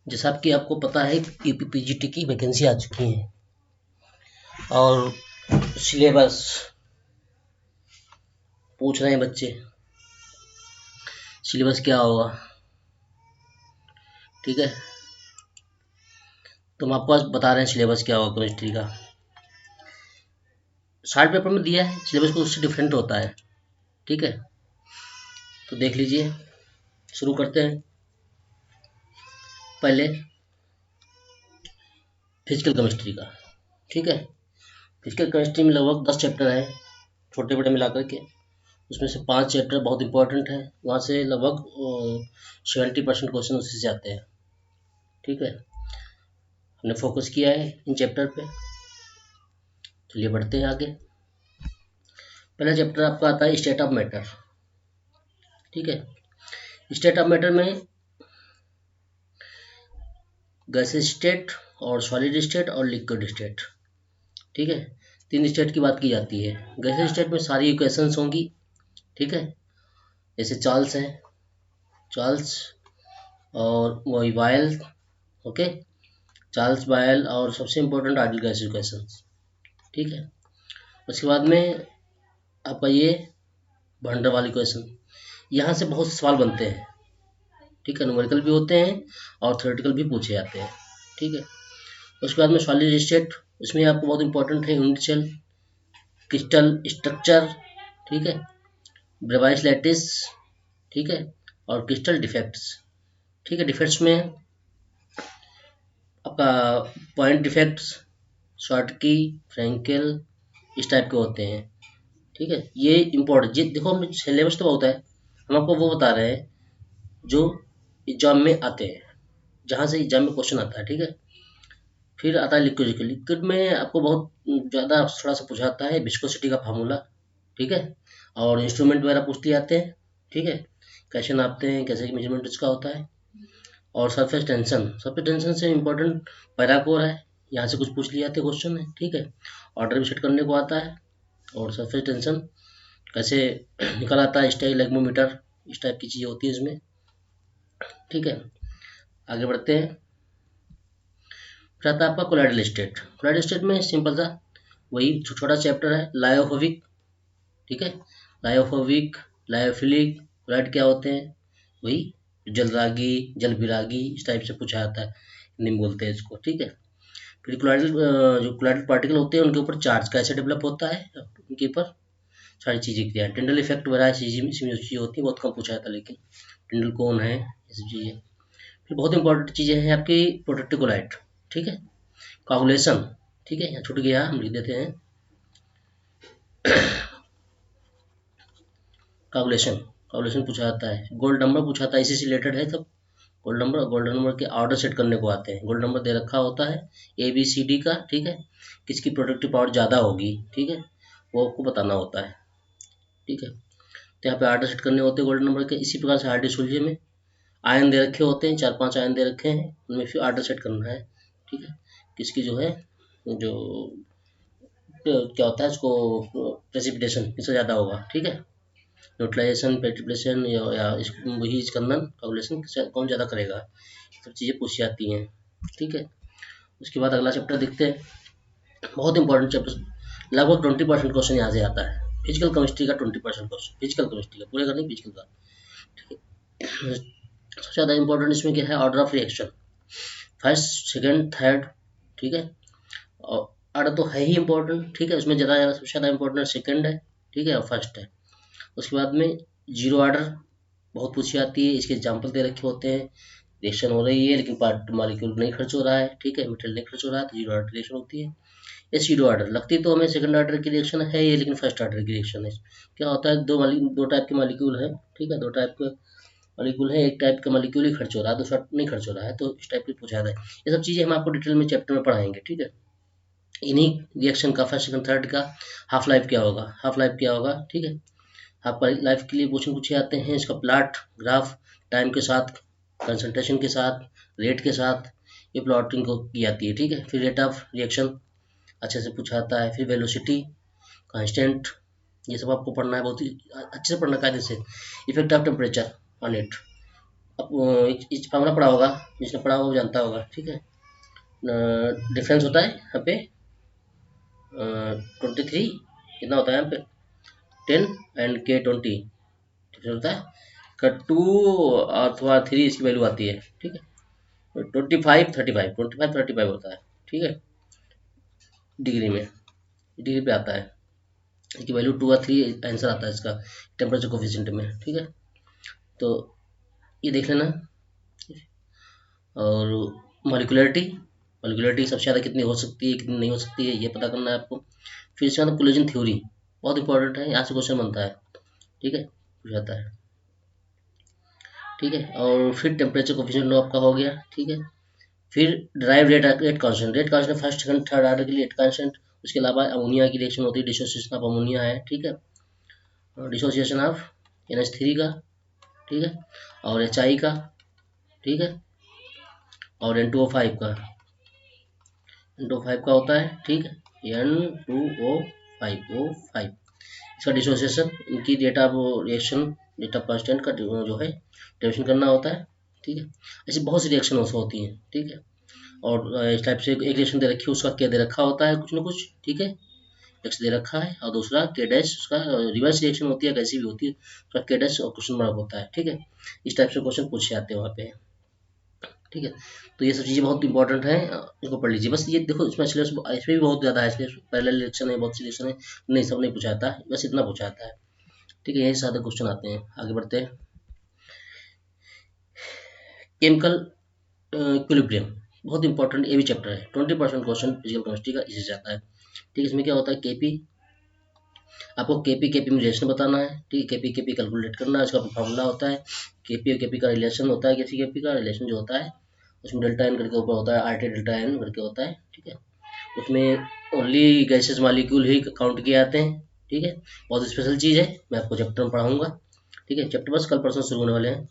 जैसा कि आपको पता है यूपीपीजीटी की वैकेंसी आ चुकी है और सिलेबस पूछ रहे हैं बच्चे, सिलेबस क्या होगा। ठीक है, तो हम आपको आज बता रहे हैं सिलेबस क्या होगा केमिस्ट्री का। शार्ट पेपर में दिया है सिलेबस को, उससे डिफरेंट होता है। ठीक है, तो देख लीजिए, शुरू करते हैं। पहले फिजिकल केमिस्ट्री का। ठीक है, फिजिकल केमिस्ट्री में लगभग 10 चैप्टर है, छोटे बड़े मिलाकर के। उसमें से 5 चैप्टर बहुत इंपॉर्टेंट है, वहाँ से लगभग 70% क्वेश्चन उसी से आते हैं। ठीक है, हमने फोकस किया है इन चैप्टर पे। चलिए बढ़ते हैं आगे। पहला चैप्टर आपका आता है स्टेट ऑफ मैटर। ठीक है, स्टेट ऑफ मैटर में गैसेस स्टेट और सॉलिड स्टेट और लिक्विड स्टेट। ठीक है, 3 स्टेट की बात की जाती है। गैसेस स्टेट में सारी इक्वेशंस होंगी। ठीक है, जैसे चार्ल्स है, चार्ल्स और वही बायल। ओके, चार्ल्स बायल और सबसे इम्पोर्टेंट आइडियल गैस इक्वेशंस। ठीक है, उसके बाद में आपका ये वैन डर वाल इक्वेशन। यहाँ से बहुत सवाल बनते हैं। ठीक है, न्यूमेरिकल भी होते हैं और थ्योरेटिकल भी पूछे जाते हैं। ठीक है, उसके बाद में सॉलिड स्टेट, उसमें आपको बहुत इंपॉर्टेंट है यूनिट क्रिस्टल स्ट्रक्चर। ठीक है, ब्रेवाइस लैटिस। ठीक है, और क्रिस्टल डिफेक्ट्स। ठीक है, डिफेक्ट्स में आपका पॉइंट डिफेक्ट्स, शॉर्टकी, फ्रैंकेल, इस टाइप के होते हैं। ठीक है, ये इम्पोर्टेंट, ये देखो हम सिलेबस तो बहुत है, हम आपको वो बता रहे हैं जो एग्जाम में आते हैं, जहाँ से एग्जाम में क्वेश्चन आता है। ठीक है, फिर आता है लिक्विड। लिक्विड में आपको बहुत ज़्यादा थोड़ा सा पूछा जाता है विस्कोसिटी का फार्मूला। ठीक है, और इंस्ट्रूमेंट वगैरह पूछते जाते हैं। ठीक है, कैसे नापते हैं, कैसे मेजरमेंट इसका होता है। और सरफेस टेंशन, सरफेस टेंशन से इम्पोर्टेंट पैराकोर है, यहाँ से कुछ पूछ लिए जाते क्वेश्चन है। ठीक है, ऑर्डर भी सेट करने को आता है। और सरफेस टेंशन कैसे निकल आता है, स्टाइलेग्मोमीटर, इस टाइप की चीज़ें होती है इसमें। ठीक है, आगे बढ़ते हैं। फिर आता है आपका कोलाइडल स्टेट। कोलाइडल स्टेट में सिंपल सा वही छोटा चैप्टर है, लायोफोबिक। ठीक है, लायोफोबिक, लायोफिलिक, कोलाइड क्या होते हैं, वही जलरागी, जल विरागी, इस टाइप से पूछा जाता है, हिंदी में बोलते हैं इसको। ठीक है, फिर कोलाइडल जो कोलाइडल पार्टिकल होते हैं उनके ऊपर चार्ज कैसे डेवलप होता है, उनके ऊपर सारी चीज़ें क्या है, टिंडल इफेक्ट वगैरह चीज़ें इसमें होती है, बहुत कम पूछा जाता है, लेकिन टिंडल कौन है, ये सब चीज़ें। फिर बहुत इंपॉर्टेंट चीज़ें हैं आपकी प्रोटेक्टिव कोलाइट। ठीक है, कोगुलेशन। ठीक है, यहाँ छूट गया, हम लिख देते हैं कोगुलेशन। कोगुलेशन पूछा जाता है, गोल्ड नंबर पूछा जाता है, इसी से रिलेटेड है सब। गोल्ड नंबर के ऑर्डर सेट करने को आते हैं। गोल्ड नंबर दे रखा होता है ABCD का। ठीक है, किसकी प्रोडक्टिव पावर ज़्यादा होगी, ठीक है, वो आपको बताना होता है। ठीक है, तो यहाँ पे ऑर्डर सेट करने होते हैं गोल्ड नंबर के। इसी प्रकार से हार्डी सोल्जर में आयन दे रखे होते हैं, 4-5 आयन दे रखे हैं, उनमें फिर ऑर्डर सेट करना है। ठीक है, किसकी जो है, जो क्या होता है उसको, प्रेसिपिटेशन किससे ज़्यादा होगा। ठीक है, न्यूट्रलाइजेशन, पेट्रिफिकेशन या वही स्कंदन कोगुलेशन कौन ज़्यादा करेगा, सब चीज़ें पूछी जाती हैं। ठीक है, उसके बाद अगला चैप्टर देखते हैं। बहुत इंपॉर्टेंट चैप्टर, लगभग 20% क्वेश्चन यहाँ से आता है। फिजिकल केमिस्ट्री का 20% क्वेश्चन, फिजिकल केमिस्ट्री का, पूरे का नहीं, फिजिकल का। ठीक है, सबसे ज़्यादा इंपॉर्टेंट इसमें क्या है, order of reaction, first, second, third. ठीक है, और ऑर्डर तो है ही इंपॉर्टेंट। ठीक है, उसमें ज़्यादा सबसे ज़्यादा इंपॉर्टेंट सेकेंड है। ठीक है, और फर्स्ट है। उसके बाद में जीरो ऑर्डर बहुत पूछी जाती है, इसके एग्जाम्पल दे रखे होते हैं। रिएक्शन हो रही है लेकिन पार्ट मॉलिक्यूल नहीं खर्च हो रहा है। ठीक है, मटेरियल नहीं खर्च हो रहा है, तो जीरो ऑर्डर रिएक्शन होती है। ये जीरो ऑर्डर लगती तो हमें सेकंड ऑर्डर की रिएक्शन है ये, लेकिन फर्स्ट ऑर्डर की रिएक्शन है। क्या होता है, दो टाइप के मॉलिक्यूल है। ठीक है, दो टाइप के मॉलिक्यूल है, एक टाइप का मॉलिक्यूल ही खर्च हो रहा है, दूसरा नहीं खर्च हो रहा है, तो इस टाइप की पूछा जाता है। ये सब चीज़ें हम आपको डिटेल में चैप्टर में पढ़ाएंगे। ठीक है, इन्हीं रिएक्शन का फर्स्ट सेकंड थर्ड का हाफ लाइफ क्या होगा, हाफ लाइफ क्या होगा। ठीक है, हाफ लाइफ के लिए क्वेश्चन पूछे जाते हैं, इसका प्लॉट ग्राफ, टाइम के साथ, कंसंट्रेशन के साथ, रेट के साथ, ये प्लॉटिंग को की जाती है। ठीक है, फिर रेट ऑफ रिएक्शन अच्छे से पूछा जाता है, फिर वेलोसिटी, कांस्टेंट, ये सब आपको पढ़ना है, बहुत ही अच्छे से पढ़ना, कायदे से। Effect of temperature on it, अब इस फार्मूला पढ़ा होगा, जिसने पढ़ा होगा वो जानता होगा, ठीक है। डिफरेंस होता है यहाँ पे 23, कितना होता है यहाँ पे 10 एंड के 20 डिफरेंस होता है का 2 अथवा 3 इसकी वैल्यू आती है, ठीक है। 25 35 होता है, ठीक है, डिग्री में, डिग्री पे आता है, इसकी वैल्यू 2 और 3 आंसर आता है इसका टेम्परेचर कोफिशिएंट में, ठीक है। तो ये देख लेना। और मॉलिक्यूलरिटी, मॉलिक्यूलरिटी सबसे ज़्यादा कितनी हो सकती है, कितनी नहीं हो सकती है, ये पता करना है आपको। फिर इसके बाद कोलिजन थ्योरी बहुत इंपॉर्टेंट है, यहाँ से क्वेश्चन बनता है, ठीक है, पूछ जाता है, ठीक है। और फिर टेम्परेचर कोफिशिएंट आपका हो गया, ठीक है। फिर drive rate constant, rate constant first second third order के लिए रेट कांस्टेंट। उसके अलावा अमोनिया की रिएक्शन होती है, डिसोसिएशन ऑफ अमोनिया है, ठीक है, डिसोसिएशन ऑफ NH3 का, ठीक है, और HI का, ठीक है, और N2O5 का, N2O5 का होता है, ठीक है, N2O5 इसका डिसोसिएशन, इनकी rate of reaction, rate of constant का जो है डेरिवेशन करना होता है, ठीक है। ऐसी बहुत सी रिएक्शन होती हैं, ठीक है। और इस टाइप से एक रिएक्शन दे रखी है, उसका क्या दे रखा होता है कुछ ना कुछ, ठीक है, एक्स दे रखा है, और दूसरा के डैश, उसका रिवर्स रिएक्शन होती है, कैसी भी होती है, उसका के डैश और क्वेश्चन मार्क होता है, ठीक है। इस टाइप से क्वेश्चन पूछे जाते हैं वहाँ पे, ठीक है। तो ये सब चीज़ें बहुत इंपॉर्टेंट हैं, इसको पढ़ लीजिए। बस ये देखो इसमें सिलेबस इसमें भी बहुत ज़्यादा है, इसमें पैरेलल रिएक्शन है, बहुत सी रिएक्शन है, नहीं सब नहीं पूछा जाता है, बस इतना पूछा जाता है, ठीक है। यही सारे क्वेश्चन आते हैं। आगे बढ़ते हैं। केमिकल इक्विलिब्रियम बहुत इंपॉर्टेंट, ये भी चैप्टर है, 20% क्वेश्चन फिजिकल केमिस्ट्री का इसी से आता है, ठीक है। इसमें क्या होता है, केपी, आपको केपी में रिलेशन बताना है, ठीक है, केपी कैलकुलेट करना है, इसका फॉर्मूला होता है, केपी और केपी का रिलेशन होता है, केपी का रिलेशन जो होता है उसमें डेल्टा एन करके ऊपर होता है, RT डेल्टा एन करके होता है, ठीक है। उसमें ओनली गैसेस मॉलिक्यूल ही काउंट किए जाते हैं, ठीक है, बहुत स्पेशल चीज़ है, मैं आपको चैप्टर में पढ़ाऊंगा, ठीक है। चैप्टर बस कल परसों शुरू होने वाले हैं,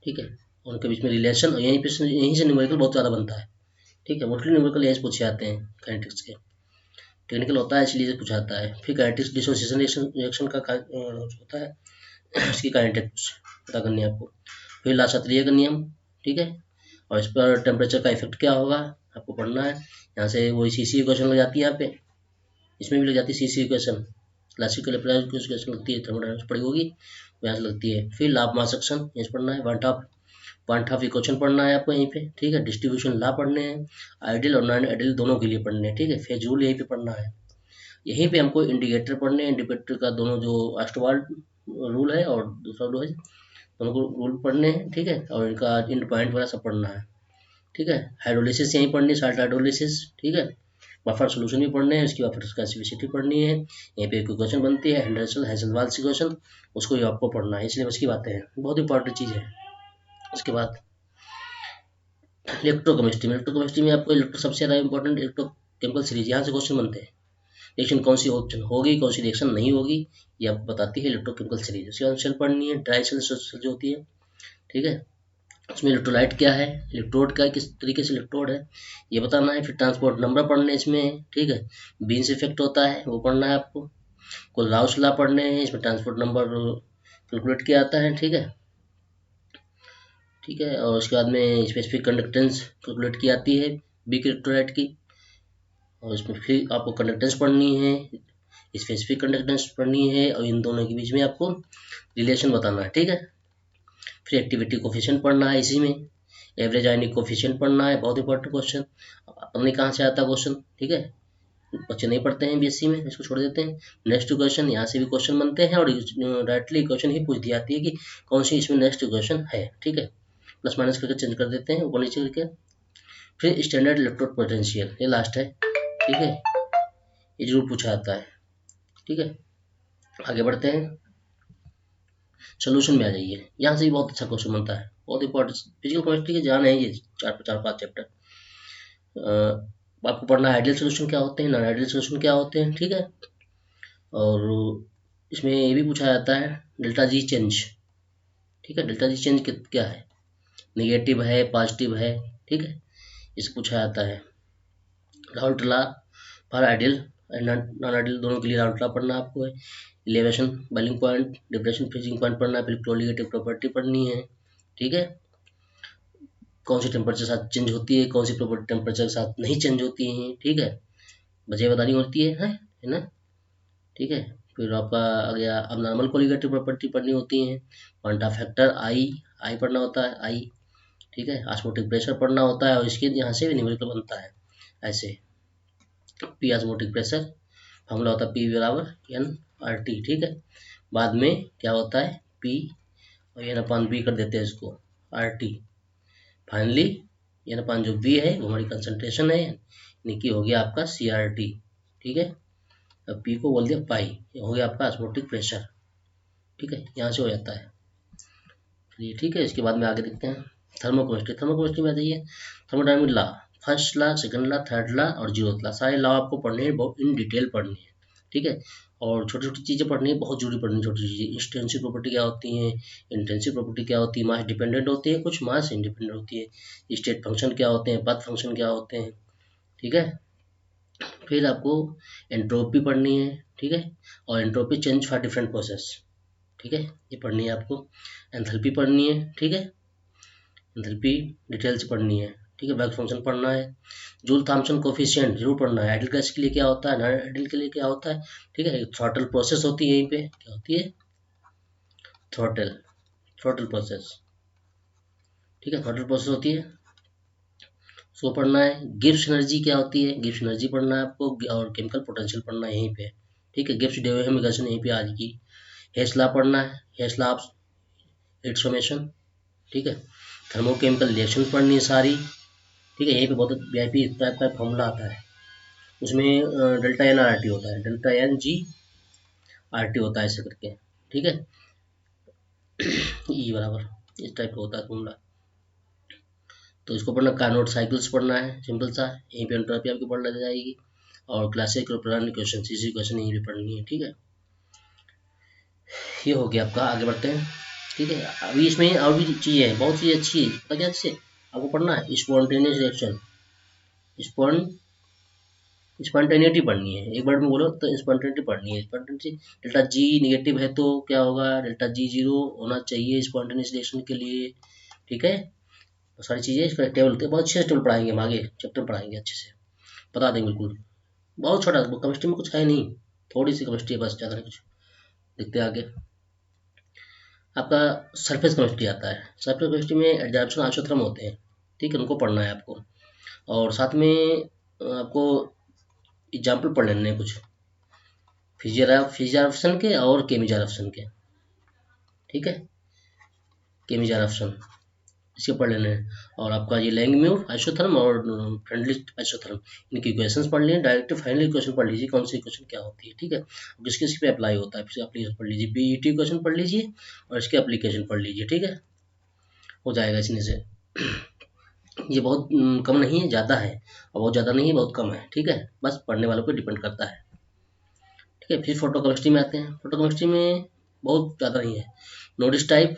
ठीक है। उनके बीच में रिलेशन, और यहीं से न्यूमेरिकल बहुत ज़्यादा बनता है, ठीक है, मोस्टली न्यूमेरिकल यहीं से पूछे जाते हैं काइनेटिक्स के, टेक्निकल होता है इसलिए पूछा जाता है। फिर काइनेटिक्स डिसोसिएशन रिएक्शन का होता है, इसकी काइनेटिक्स पता करनी है आपको। फिर ला शास्त्रीय का नियम, ठीक है, और इस पर टेम्परेचर का इफेक्ट क्या होगा आपको पढ़ना है। यहाँ से वही CC इक्वेशन लग जाती है, यहाँ पे इसमें भी लग जाती है CC equation, classical applied equation लगती है, थर्मोडायनामिक्स पढ़ी होगी, यहाँ से लगती है। फिर लाभ मास सेक्शन यहीं से पढ़ना है, वन ऑफ इक्वेशन पढ़ना है आपको यहीं पे, ठीक है। डिस्ट्रीब्यूशन ला पढ़ने हैं, आइडियल और नॉन आइडियल दोनों के लिए पढ़ने हैं, ठीक है। फेज रूल यहीं पे पढ़ना है, यहीं पे हमको इंडिकेटर पढ़ने हैं, इंडिकेटर का दोनों जो अष्टवार्ड रूल है और दूसरा रूल है, दोनों को रूल पढ़ने हैं, ठीक है, और इनका इंड पॉइंट वगैरह सब पढ़ना है, ठीक है। हाइड्रोलिसिस यहीं पढ़नी है, साल्ट हाइड्रोलिसिस, ठीक है। बफर सोल्यूशन भी पढ़ने हैं, इसकी बफर स्पेसिफिसिटी पढ़नी है, यहीं पे एक क्वेश्चन बनती है हेंडरसन हेज़लवाल्स इक्वेशन, उसको ही आपको पढ़ना है, इसलिए बस की बातें हैं, बहुत इंपॉर्टेंट चीज़ है। उसके बाद इलेक्ट्रोकेमिस्ट्री में, इलेक्ट्रोकेमिस्ट्री में आपको इलेक्ट्रो सबसे ज़्यादा इंपॉर्टेंट इलेक्ट्रोकेमिकल सीरीज, यहाँ से क्वेश्चन बनते हैं, रिएक्शन कौन सी ऑप्शन होगी, कौन सी रिएक्शन नहीं होगी, ये आपको बताती है इलेक्ट्रोकेमिकल सीरीज। उसके बाद सेल पढ़नी है, ड्राई सेल जो होती है, ठीक है, उसमें इलेक्ट्रोलाइट क्या है, इलेक्ट्रोड का किस तरीके से इलेक्ट्रोड है, ये बताना है। फिर ट्रांसपोर्ट नंबर पढ़ने इसमें, ठीक है, बीन्स इफेक्ट होता है वो पढ़ना है आपको। कुल राउस ला पढ़ने हैं, इसमें ट्रांसपोर्ट नंबर कैलकुलेट किया जाता है, ठीक है, ठीक है। और उसके बाद में स्पेसिफिक कंडक्टेंस कैलकुलेट की जाती है वीक इलेक्ट्रोलाइट की, और इसमें फिर आपको कंडक्टेंस पढ़नी है, स्पेसिफिक कंडक्टेंस पढ़नी है, और इन दोनों के बीच में आपको रिलेशन बताना है, ठीक है। फिर एक्टिविटी कोफिशिएंट पढ़ना है इसी में, एवरेज आयनिक कोफिशिएंट पढ़ना है, बहुत इंपॉर्टेंट क्वेश्चन, पता नहीं कहाँ से आता क्वेश्चन, ठीक है, बच्चे नहीं पढ़ते हैं BSc में, इसको छोड़ देते हैं। नेक्स्ट क्वेश्चन, यहाँ से भी क्वेश्चन बनते हैं, और डायरेक्टली क्वेश्चन ही पूछ दी जाती है कि कौन सी इसमें नेक्स्ट क्वेश्चन है, ठीक है, प्लस माइनस करके चेंज कर देते हैं ऊपर नीचे करके। फिर स्टैंडर्ड इलेक्ट्रोड पोटेंशियल, ये लास्ट है, ठीक है, ये जरूर पूछा जाता है, ठीक है। आगे बढ़ते हैं, सोल्यूशन में आ जाइए, यहाँ से भी बहुत अच्छा क्वेश्चन बनता है, बहुत इंपॉर्टेंट फिजिकल केमिस्ट्री के जान है ये, चार पाँच चैप्टर। आपको पढ़ना है आइडियल सोल्यूशन क्या होते हैं, नॉन आइडियल सोल्यूशन क्या होते हैं, ठीक है। और इसमें ये भी पूछा जाता है डेल्टा जी चेंज, ठीक है, डेल्टा जी चेंज क्या है, निगेटिव है पॉजिटिव है, ठीक है, इसे पूछा जाता है। Raoult law for ideal non ideal दोनों के लिए राउल्ट लॉ पढ़ना आपको है। Elevation boiling point, depression freezing point पढ़ना है, फिर इलेक्ट्रोलिगेटिव प्रॉपर्टी पढ़नी है, ठीक है, कौन सी टेम्परेचर के साथ चेंज होती है, कौन सी प्रॉपर्टी टेम्परेचर के साथ नहीं चेंज होती हैं, ठीक है, वजह बतानी होती है ना, ठीक है। फिर आपका आ गया, अब नॉर्मल कोलिगेटिव प्रॉपर्टी पढ़नी होती है, क्वांटा फैक्टर आई, आई पढ़ना होता है आई, ठीक है, ऑस्मोटिक प्रेशर पढ़ना होता है, और इसके यहाँ से न्यूमेरिकल बनता है ऐसे, पी ऑस्मोटिक प्रेशर फॉर्मूला होता है पी बराबर एन आर टी, ठीक है। बाद में क्या होता है पी और एन अपान बी कर देते हैं इसको आर टी, फाइनली एन अपान जो बी है वो हमारी कंसंट्रेशन है, यानी कि हो गया आपका सी आर टी, ठीक है। अब पी को बोल दिया पाई, ये हो गया आपका ऑस्मोटिक प्रेशर, ठीक है, यहाँ से हो जाता है। चलिए ठीक है, इसके बाद में आगे देखते हैं थर्मोकेमिस्ट्री। थर्मोकेमिस्ट्री में आइए, thermodynamic law, first law, second law, third law और जीरोथ लॉ, सारे लॉ आपको पढ़ने हैं, बहुत इन डिटेल पढ़नी है, ठीक है। और छोटी छोटी चीज़ें पढ़नी है, बहुत जरूरी पढ़नी है छोटी चीज़ें। इंस्टेंसिव प्रॉपर्टी क्या होती है, इंटेंसिव प्रॉपर्टी क्या होती है, मास डिपेंडेंट होती है, कुछ मास इंडिपेंडेंट होती है, स्टेट फंक्शन क्या होते हैं, पथ फंक्शन क्या होते हैं, ठीक है। फिर आपको एंट्रोपी पढ़नी है, ठीक है, और entropy change for different process, ठीक है, ये पढ़नी है आपको। एंथैल्पी पढ़नी है, ठीक है, एंथैल्पी डिटेल से पढ़नी है, ठीक है। वर्क फंक्शन पढ़ना है, जूल थॉम्सन कोफिशिएंट जरूर पढ़ना है, आइडियल गैस के लिए क्या होता है, नॉन आइडियल के लिए क्या होता है, ठीक है। थ्रॉटल प्रोसेस होती है, यहीं पे क्या होती है थ्रॉटल, थ्रॉटल प्रोसेस, ठीक है, थ्रॉटल प्रोसेस होती है, उसको पढ़ना है। गिब्स एनर्जी क्या होती है, गिब्स एनर्जी पढ़ना है आपको, और केमिकल पोटेंशियल पढ़ना है यहीं पे, ठीक है। गिब्स डेविएशन यहीं पे आ जाएगी। हेस लॉ पढ़ना है, हेस लॉ ऑफ हीट समेशन, ठीक है। थर्मोकेमिकल रिएक्शन पढ़नी है सारी, ठीक है। यहीं पे बहुत वीआईपी टाइप का फॉर्मूला आता है, उसमें डेल्टा एन आर टी होता है, delta N G R T होता है ऐसे करके, ठीक है, ई बराबर इस टाइप का होता है फॉर्मूला। तो इसको पढ़ना, कार्नोट साइकिल्स पढ़ना है, सिंपल सा, यहीं पे एंट्रोपी आपकी पढ़ लग जाएगी, और क्लासिकल प्लानिंग क्वेश्चन, इसी क्वेश्चन यहीं पे पढ़नी है, ठीक है। ये हो गया आपका, आगे बढ़ते हैं, ठीक है। अभी इसमें और भी चीज़ें हैं, बहुत चीज़ें अच्छी है, पता क्या इससे आपको पढ़ना है, स्पॉन्टेनियस रिएक्शन, स्पॉन्टेनिटी पढ़नी है, एक बार में बोलो तो स्पॉन्टेनिटी पढ़नी है। स्पॉन्टेनिटी डेल्टा जी निगेटिव है तो क्या होगा, डेल्टा जी जीरो होना चाहिए स्पॉन्टेनियस रिएक्शन के लिए, ठीक है। तो सारी चीज़ें इसका टेबल बहुत अच्छे से टेबल पढ़ाएंगे, हम आगे चैप्टर पढ़ाएंगे अच्छे से, बता देंगे बिल्कुल। बहुत छोटा केमिस्ट्री में कुछ है नहीं, थोड़ी सी केमिस्ट्री है बस, ज़्यादा नहीं कुछ। देखते हैं आगे, आपका सरफेस केमिस्ट्री आता है। सरफेस केमिस्ट्री में एडजॉर्प्शन आइसोथर्म होते हैं, ठीक है, उनको पढ़ना है आपको, और साथ में आपको एग्जाम्पल पढ़ लेने हैं कुछ फिजियरप्शन के और केमिजरप्शन के, ठीक है, केमिजरप्शन इसके पढ़ लेने हैं। और आपका ये लैंगम्यूर आइसोथर्म और फ्रेंडली आइसोथर्म, इनकी इक्वेशंस पढ़ लीजिए, डायरेक्ट फाइनल इक्वेशन पढ़ लीजिए, कौन सी इक्वेशन क्या होती है, ठीक है, किस किस पे अप्लाई होता है, फिर एप्लीकेशन पढ़ लीजिए, बीईटी इक्वेशन पढ़ लीजिए और इसके एप्लीकेशन पढ़ लीजिए, ठीक है, हो जाएगा इसमें से। ये बहुत कम नहीं है, ज़्यादा है, और बहुत ज़्यादा नहीं है, बहुत कम है, ठीक है, बस पढ़ने वालों पर डिपेंड करता है, ठीक है। फिर फोटो केमिस्ट्री में आते हैं। फोटो केमिस्ट्री में बहुत ज़्यादा नहीं है, नोरिस टाइप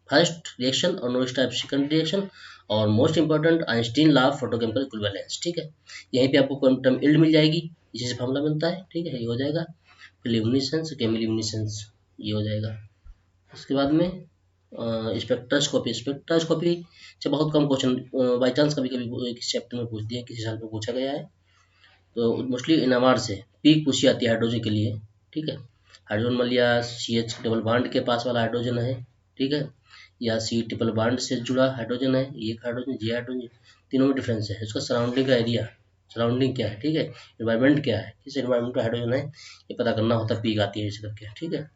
फर्स्ट रिएक्शन और नोरिस टाइप सेकंड रिएक्शन, और most important Einstein law of photochemical equivalence, ठीक है। यहीं पे आपको क्वांटम यील्ड मिल जाएगी, इसी से फार्मूला मिलता है, ठीक है, ये हो जाएगा। फिर ल्यूमिनेसेंस, केमिल्यूमिनेसेंस, ये हो जाएगा। उसके बाद में स्पेक्ट्रोस्कोपी, स्पेक्ट्रोस्कोपी से बहुत कम क्वेश्चन बाई चांस कभी कभी किसी चैप्टर में पूछ दिया, किसी साल में पूछा गया है, तो मोस्टली एनएमआर से पीक पूछी जाती है हाइड्रोजन के लिए, ठीक है। हाइड्रोजन मान लिया CH डबल बॉन्ड के पास वाला हाइड्रोजन है, ठीक है, या C ट्रिपल बॉन्ड से जुड़ा हाइड्रोजन है, ये हाइड्रोजन जी हाइड्रोजन, तीनों में डिफरेंस है, उसका सराउंडिंग का एरिया, सराउंडिंग क्या है, ठीक है, एनवायरनमेंट क्या है, किस एनवायरनमेंट का हाइड्रोजन है, ये पता करना होता है, पीक आती है इस करके, ठीक है।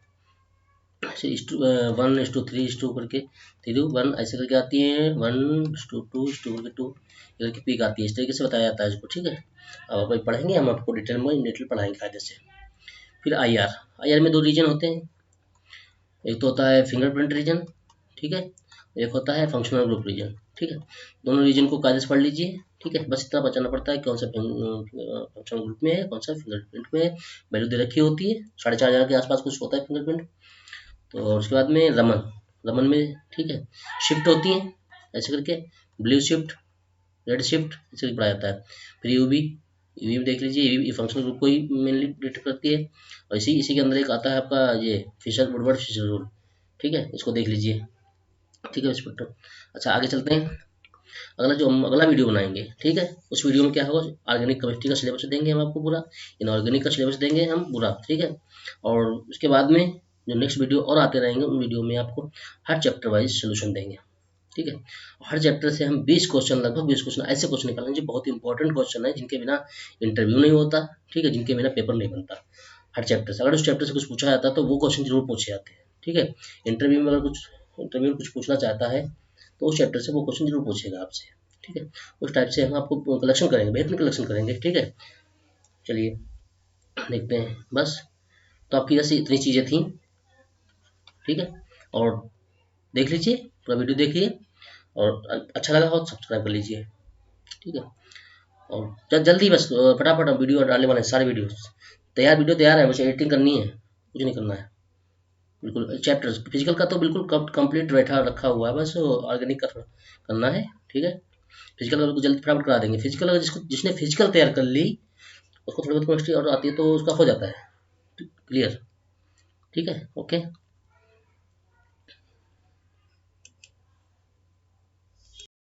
ऐसे 1:3 करके 3:1 ऐसे करके आती है, 1:2 करके 2 करके पीक आती है, इस तरीके से बताया जाता है इसको, ठीक है। अब आप पढ़ेंगे, हम आपको डिटेल में डिटेल पढ़ाएंगे कायदे से। फिर आई आर में दो रीजन होते हैं, एक तो होता है फिंगरप्रिंट रीजन, ठीक है, एक होता है फंक्शनल ग्रुप रीजन, ठीक है। दोनों रीजन को कायदे से पढ़ लीजिए, ठीक है, बस इतना बचाना पड़ता है कौन सा फंक्शनल ग्रुप में है, कौन सा फिंगरप्रिंट में है, वैल्यू दे रखी होती है, 4,500 के आसपास कुछ होता है फिंगरप्रिंट। तो और उसके बाद में रमन में, ठीक है, शिफ्ट होती हैं ऐसे करके, ब्लू शिफ्ट, रेड शिफ्ट ऐसे पढ़ाया जाता है। फिर यूवी में देख लीजिए, ये फंक्शनल ग्रुप को ही मेनली डिटेक्ट करती है, और इसी के अंदर एक आता है आपका ये फिशर वुडवर्ड फिशर रूल, ठीक है, इसको देख लीजिए, ठीक है इंस्पेक्टर। अच्छा आगे चलते हैं। अगला जो हम अगला वीडियो बनाएंगे, ठीक है, उस वीडियो में क्या होगा, ऑर्गेनिक केमिस्ट्री का सिलेबस देंगे हम आपको पूरा, इनऑर्गेनिक का सिलेबस देंगे हम पूरा, ठीक है। और उसके बाद में जो नेक्स्ट वीडियो और आते रहेंगे, उन वीडियो में आपको हर चैप्टर वाइज सोल्यूशन देंगे, ठीक है। हर चैप्टर से हम 20 क्वेश्चन, लगभग 20 क्वेश्चन ऐसे क्वेश्चन निकालेंगे जो बहुत इंपॉर्टेंट क्वेश्चन है, जिनके बिना इंटरव्यू नहीं होता, ठीक है, जिनके बिना पेपर नहीं बनता। हर चैप्टर से, अगर उस चैप्टर से कुछ पूछा जाता है तो वो क्वेश्चन जरूर पूछे जाते हैं, ठीक है। इंटरव्यू में अगर कुछ इंटरव्यू में कुछ पूछना चाहता है तो उस चैप्टर से वो क्वेश्चन जरूर पूछेगा आपसे, ठीक है। उस टाइप से हम आपको कलेक्शन करेंगे, बेहतरीन कलेक्शन करेंगे, ठीक है। चलिए देखते हैं बस। तो आपकी वैसे इतनी चीज़ें थी, ठीक है। और देख लीजिए, पूरा वीडियो देखिए, और अच्छा लगा हो तो सब्सक्राइब कर लीजिए, ठीक है। और जल्दी बस फटाफट वीडियो डालने वाले हैं, सारे वीडियो तैयार, वीडियो तैयार है, बस एडिटिंग करनी है, कुछ नहीं करना है। बिल्कुल चैप्टर फिजिकल का तो बिल्कुल कंप्लीट बैठा रखा हुआ है, बस ऑर्गेनिक का थोड़ा करना है, ठीक है। फिजिकल का बिल्कुल जल्दी फटाफट करा देंगे। फिजिकल अगर जिसने फिजिकल तैयार कर ली, उसको थोड़ी बहुत केमिस्ट्री और आती है तो उसका हो जाता है क्लियर, ठीक है, ओके।